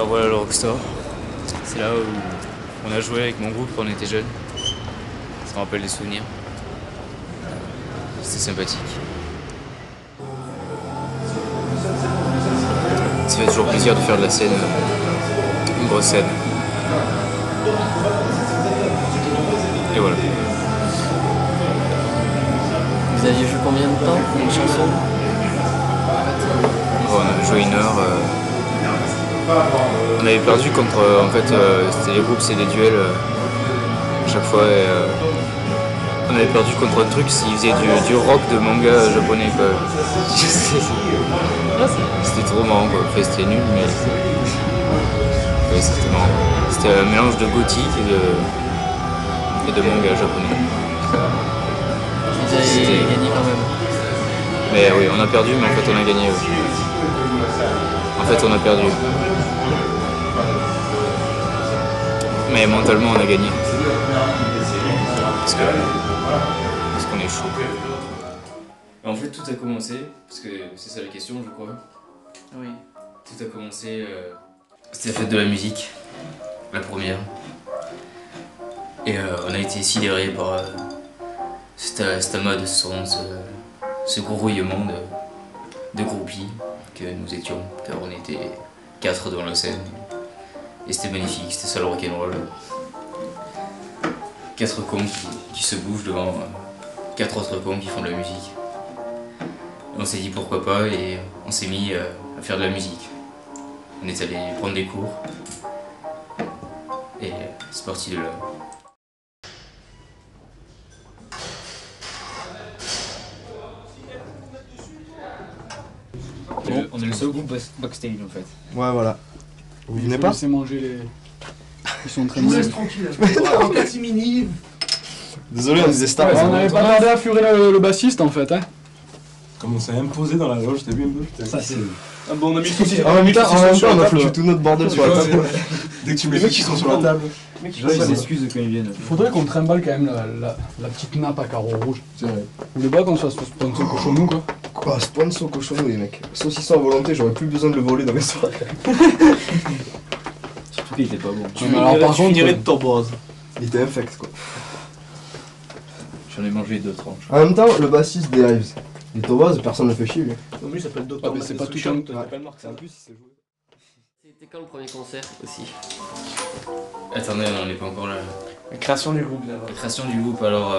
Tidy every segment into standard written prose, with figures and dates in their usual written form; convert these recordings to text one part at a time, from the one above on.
Alors voilà le Rockstore, c'est là où on a joué avec mon groupe quand on était jeunes. Ça me rappelle des souvenirs. C'était sympathique. Ça fait toujours plaisir de faire de la scène, une grosse scène. Et voilà. Vous aviez joué combien de temps pour une chanson? On a joué 1 heure. On avait perdu contre, en fait, c'était les groupes, c'est des duels à chaque fois. Et, on avait perdu contre un truc s'ils faisaient du rock de manga japonais quoi. C'était trop marrant quoi. Enfin, c'était nul mais ouais, c'était marrant. C'était un mélange de gothique et de manga japonais. Vous avez gagné quand même. Mais oui, on a perdu mais en fait on a gagné aussi. En fait on a perdu. Mais mentalement on a gagné. Parce qu'on est chaud. En fait tout a commencé, parce que c'est ça la question je crois. Oui. Tout a commencé, c'était la fête de la musique, la première. Et on a été sidérés par cette mode, ce grouillement de groupies que nous étions, car on était 4 devant la scène. Et c'était magnifique, c'était ça le rock'n'roll. 4 cons qui se bougent devant 4 autres cons qui font de la musique. Et on s'est dit pourquoi pas et on s'est mis à faire de la musique. On est allé prendre des cours et c'est parti de là. Bon, on est le seul groupe backstage en fait. Ouais voilà. Vous venez pas? Laissez manger les... Ils sont très Je vous mauvais. laisse tranquille. En catimini. Désolé, on disait Star. Ouais, on n'avait pas tardé à furer le bassiste en fait, hein. Comme on s'est imposé dans la loge, t'as vu un peu putain. Ça c'est... Ah bon, on a mis le saucisson. En même temps, on a foutu tout notre bordel sur la table. Dès que tu mets les mecs qui sont sur la table. Ils s'excusent quand ils viennent. Faudrait qu'on trimballe quand même la petite nappe à carreaux rouges. C'est vrai. Vous voulez pas qu'on se fasse sponsor cochonou quoi? Quoi, sponsor cochonou les mecs. Saucisson à volonté, j'aurais plus besoin de le voler dans mes soirées. Surtout qu'il était pas bon. Tu alors par contre... de torboise. Il était infect quoi. J'en ai mangé 2 tranches. En même temps, le bassiste des Hives. Les Tobaz, personne ne fait chier lui. Non, mais il s'appelle Dr. Ah mais c'est pas tout un... En plus, il s'est joué. C'était quand le premier concert aussi? Attendez, on n'est pas encore là. La création du groupe d'abord. La création du groupe, alors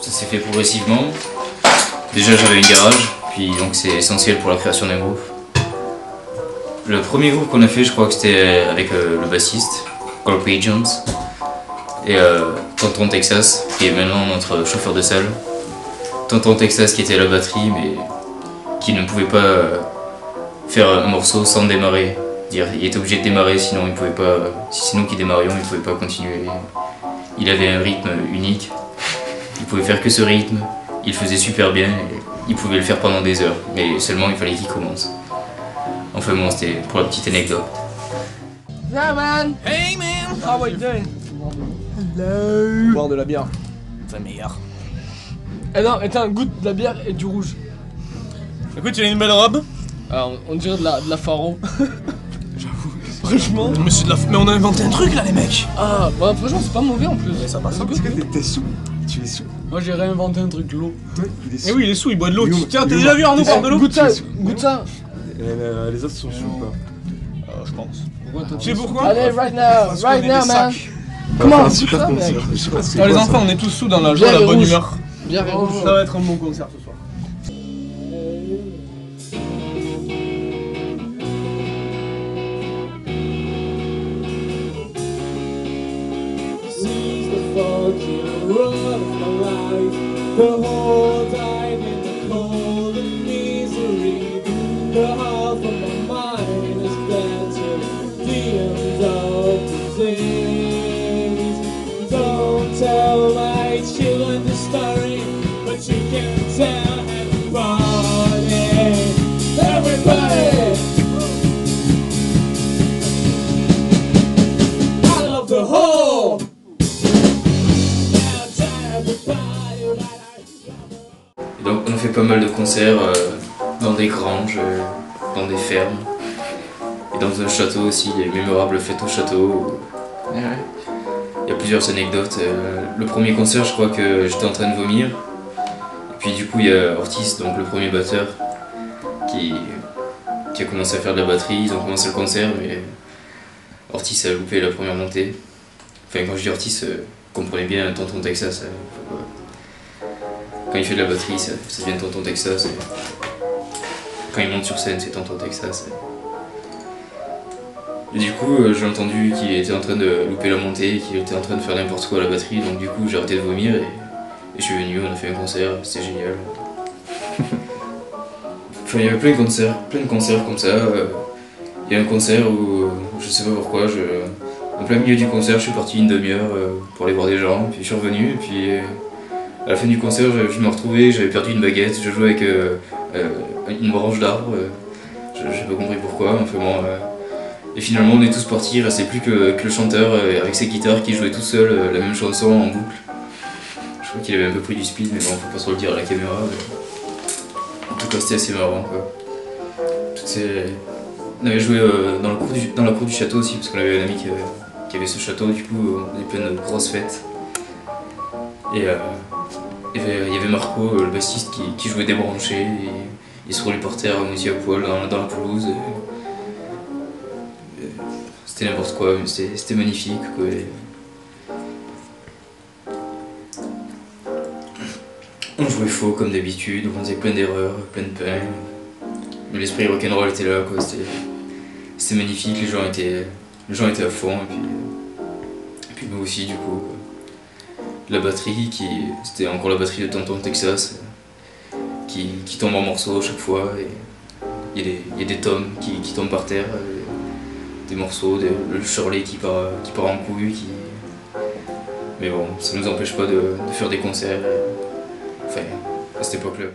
ça s'est fait progressivement. Déjà j'avais un garage, puis donc c'est essentiel pour la création d'un groupe. Le premier groupe qu'on a fait, je crois que c'était avec le bassiste, Carl Jones, et Tonton Texas, qui est maintenant notre chauffeur de salle. Tonton Texas qui était à la batterie, mais qui ne pouvait pas faire un morceau sans démarrer. Il était obligé de démarrer, sinon il pouvait pas. Si c'est nous qui démarrions, il pouvait pas continuer. Il avait un rythme unique. Il pouvait faire que ce rythme. Il faisait super bien. Et il pouvait le faire pendant des heures, mais seulement il fallait qu'il commence. Enfin bon, c'était pour la petite anecdote. Yeah man. Hey man. How are you doing? Hello. Boire de la bière. C'est meilleur. Eh non, attends, goûte de la bière et du rouge. Écoute, tu as une belle robe. Alors, on dirait de la Faro. J'avoue. Franchement. Mais c'est de la... Mais on a inventé un truc là les mecs. Ah, bah franchement, c'est pas mauvais en plus. Ça passe. Parce que t'es sous. Tu es sous. Moi j'ai réinventé un truc, l'eau. Il est sous. Eh oui, il est sous, il boit de l'eau. Guillaume, Tiens, t'as Guillaume, déjà vu Arnaud boire de l'eau? Goûte ça, goûte ça. Les autres sont sous ou pas? Je pense. Pourquoi toi, Tu sais pourquoi? Allez, right now, Parce qu'on right est now, des man. sacs. Comment Enfin, on super ça, concert. mec? Je sais pas c'est Alors les quoi, enfants, ça. on est tous sous dans la joie, Bière la et bonne rouge. humeur. Bière et rouge. Ça va être un bon concert ce soir. The whole time in the cold and misery. The half of my mind is glad to the end of the days. Don't tell my children the story, but you can tell everybody. Everybody! I love the whole. Et donc on a fait pas mal de concerts dans des granges, dans des fermes. Et dans un château aussi, il y a une mémorable fête au château. Ouais. Il y a plusieurs anecdotes. Le premier concert, je crois que j'étais en train de vomir. Et puis du coup, il y a Ortiz, donc le premier batteur, qui a commencé à faire de la batterie. Ils ont commencé le concert, mais Ortiz a loupé la première montée. Enfin, quand je dis Ortiz, comprenez bien Tonton Texas. Quand il fait de la batterie, ça devient Tonton Texas. Et quand il monte sur scène, c'est Tonton Texas. Et du coup, j'ai entendu qu'il était en train de louper la montée, qu'il était en train de faire n'importe quoi à la batterie, donc du coup j'ai arrêté de vomir et je suis venu, on a fait un concert, c'était génial. Enfin, il y avait plein de concerts comme ça. Il y a un concert où, je sais pas pourquoi, en plein milieu du concert, je suis parti une demi-heure pour aller voir des gens, puis je suis revenu, et puis à la fin du concert, je me retrouvais, j'avais perdu une baguette, je jouais avec une branche d'arbre, j'ai pas compris pourquoi, enfin bon. Et finalement on est tous partis, il restait plus que le chanteur avec ses guitares qui jouait tout seul la même chanson en boucle. Je crois qu'il avait un peu pris du speed, mais bon, faut pas trop le dire à la caméra. Mais... En tout cas c'était assez marrant quoi. On avait joué dans la cour du château aussi, parce qu'on avait un ami qui avait ce château, du coup on avait plein de grosses fêtes. Et il y avait Marco, le bassiste, qui jouait débranché, et il se roulait par terre à moitié à poil dans la pelouse. C'était n'importe quoi, mais c'était magnifique quoi. On jouait faux comme d'habitude, on faisait plein d'erreurs, plein de pain. Mais l'esprit rock'n'roll était là quoi, c'était magnifique, les gens étaient à fond et puis nous aussi du coup quoi. La batterie, c'était encore la batterie de Tonton Texas qui tombe en morceaux à chaque fois et il y a des tomes qui tombent par terre. Des morceaux, le Shirley qui part en couille, mais bon, ça nous empêche pas de faire des concerts, enfin, à cette époque-là.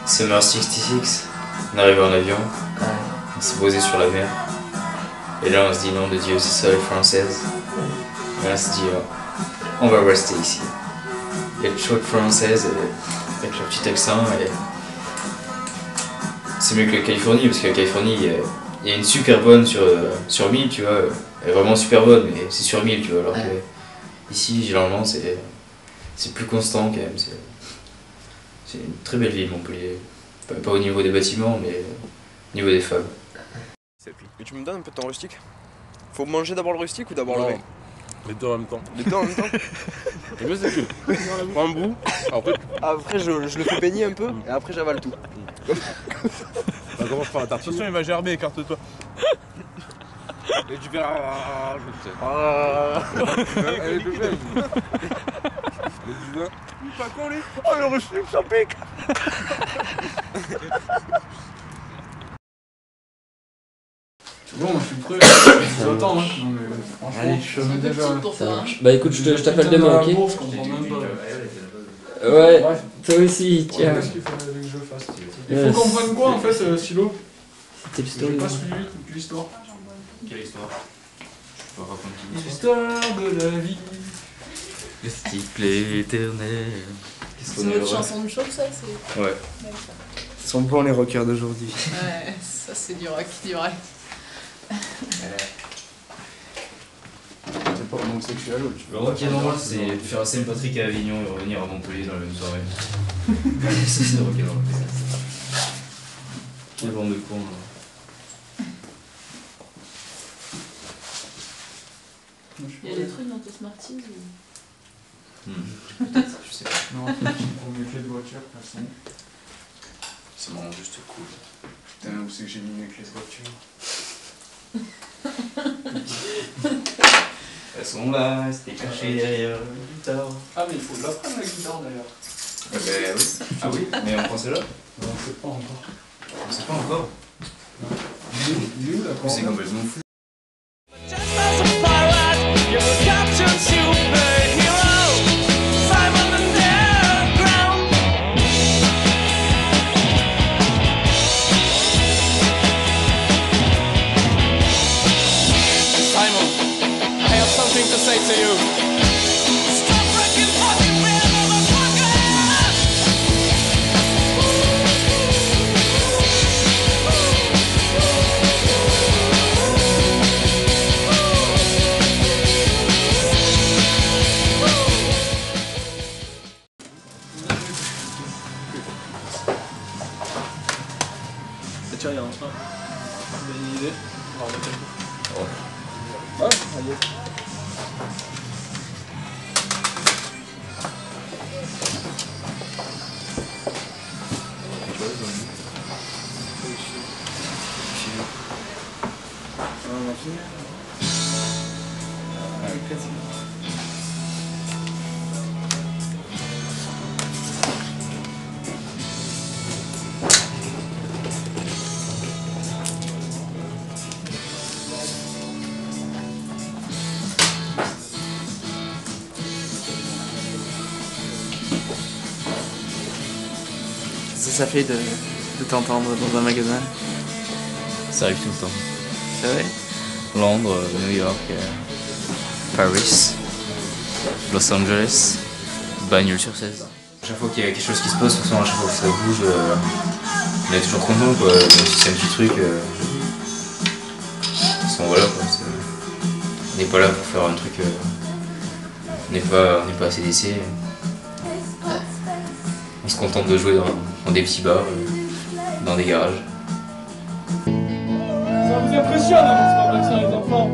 Summer 66, on arrive en avion, on s'est posé sur la mer, et là on se dit non de Dieu, c'est ça les Françaises, et là on se dit on va rester ici. Il y a une chouette française avec leur petit accent et c'est mieux que la Californie parce que la Californie il y a une super bonne sur 1000 tu vois, elle est vraiment super bonne mais c'est sur 1000 tu vois alors que ici généralement c'est plus constant quand même, c'est une très belle ville Montpellier, pas au niveau des bâtiments mais au niveau des femmes. Et tu me donnes un peu de ton rustique? Faut manger d'abord le rustique ou d'abord le vin? Les deux en même temps. Les deux en même temps? Le mieux c'est que je prends un bout, après je le fais baigner un peu et après j'avale tout. Ça commence par la tartine. Attention il va gerber, écarte-toi. Et tu fais elle est plus belle. Mais du vin. Pas con lui. Oh le rustique ça pique. Bon, moi je suis prêt, j'attends hein. Non mais franchement, allez, je me déjà. Ça marche. Bah écoute, je t'appelle demain, ok? Je comprends même pas. Ouais, toi aussi, tiens. Qu'est-ce qu'il fallait que je fasse? Il faut qu'on prenne quoi en fait, Silo? C'était J'ai pas suivi toute l'histoire. Quelle histoire? Je peux pas raconter une L'histoire de la vie. Le style éternel. C'est votre chanson de choc ça? Ouais. Sont bons les rockers d'aujourd'hui. Ouais, ça c'est du rock, du vrai. C'est pas homosexuel ou tu Le rock'n'roll c'est faire Saint-Patrick à Avignon et revenir à Montpellier dans la même soirée. Ça c'est rock'n'roll. Quelle bande de cons là. Il y a des trucs dans tes Smarties ou... Peut-être, je sais pas. Non, pour mes clés de voiture, de toute façon. Ça me rend juste cool. Putain, où c'est que j'ai mis mes clés de voiture? Elles sont là, c'était caché derrière la guitare. Ah mais il faut l'apprendre la guitare d'ailleurs. Ben oui. Ah oui, mais on pensait là? Non, on sait pas encore. On sait pas encore. Il est où la C'est complètement fou. Say to you, stop wrecking fucking real motherfuckers! Ça fait de t'entendre dans un magasin? Ça arrive tout le temps. C'est vrai? Londres, New York, Paris, Los Angeles, Bagnols-sur-Cèze. À chaque fois qu'il y a quelque chose qui se passe, de toute façon, à chaque fois que ça bouge, on est toujours content quoi. Même si c'est un petit truc, voilà quoi. On n'est pas là pour faire un truc. On n'est pas ACDC. On se contente de jouer dans des petits bars, dans des garages. Ça vous impressionne hein, parce qu'on les enfants.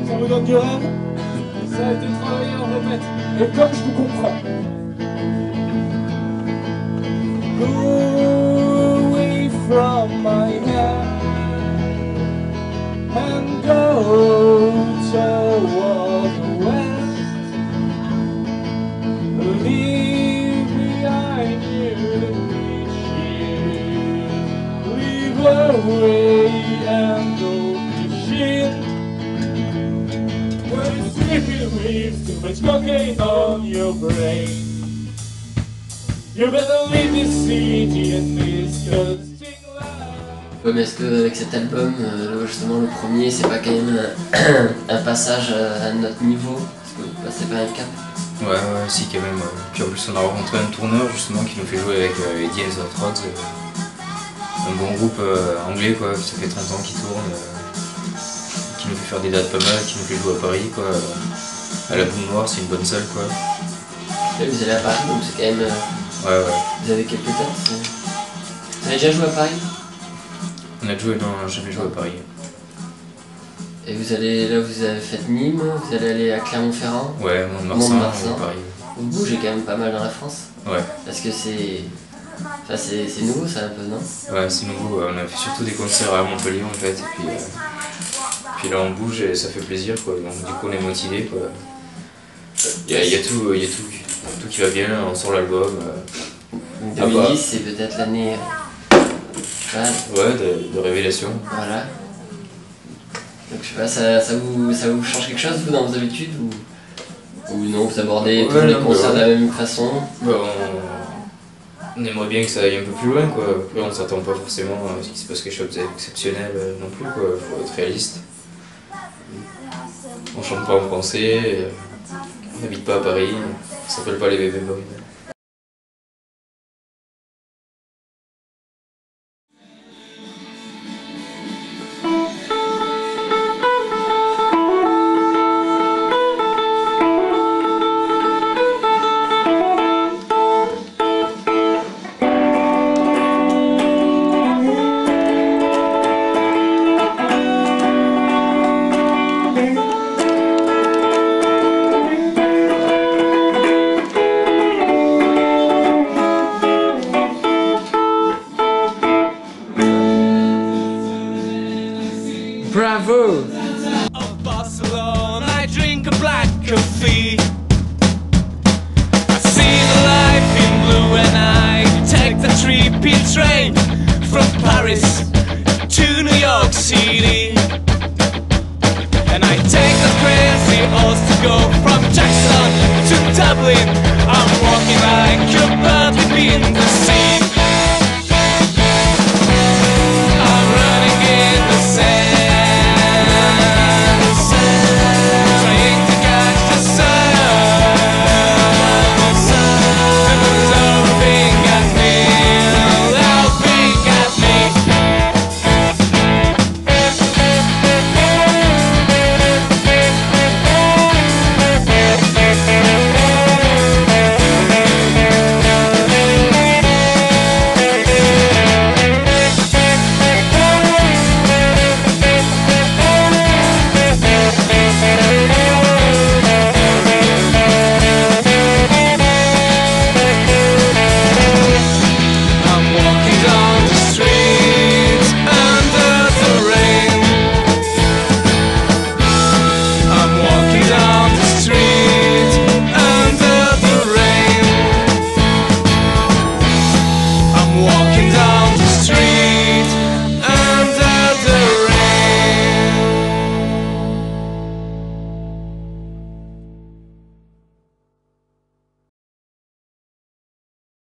Ça vous donne du rêve. Ça a été travaillé, on répète. Et comme je vous comprends. Go away from my head and go toward the west. Leave behind you the beaches. Leave away and go fishing. When you're sleeping with too much cocaine on your brain. You better leave this city and this disgusting life. Ouais, mais est-ce qu'avec cet album, justement le premier, c'est pas quand même un passage à notre niveau? Parce que vous passez pas un cap? Ouais, si quand même. Puis en plus on a rencontré un tourneur justement qui nous fait jouer avec Eddie and the Frogs. Un bon groupe anglais quoi, ça fait 30 ans qu'ils tournent. Qui nous fait faire des dates pas mal, qui nous fait jouer à Paris quoi. À la Boule Noire, c'est une bonne salle quoi. Et vous allez à Paris, donc c'est quand même... Ouais. Vous avez quelques dates? Vous avez déjà joué à Paris? On a joué, non, jamais joué à Paris. Et vous allez, là vous avez fait Nîmes, vous allez aller à Clermont-Ferrand? Ouais, Mont-de-Marsan et Paris. Vous bougez quand même pas mal dans la France? Ouais. Parce que c'est... Enfin, c'est nouveau ça un peu, non? Ouais, c'est nouveau, on a fait surtout des concerts à Montpellier en fait, et puis là on bouge et ça fait plaisir quoi, donc du coup on est motivé quoi. Il y a tout qui va bien, on sort l'album. 2010 c'est peut-être l'année... Ouais, de révélation. Voilà. Donc je sais pas, ça vous change quelque chose vous dans vos habitudes ou non, vous abordez tous les concerts de la même façon? On aimerait bien que ça aille un peu plus loin quoi. Après on s'attend pas forcément à ce qu'il se passe quelque chose d'exceptionnel non plus quoi, faut être réaliste. On chante pas en français, on n'habite pas à Paris, on s'appelle pas les Bébés Boys.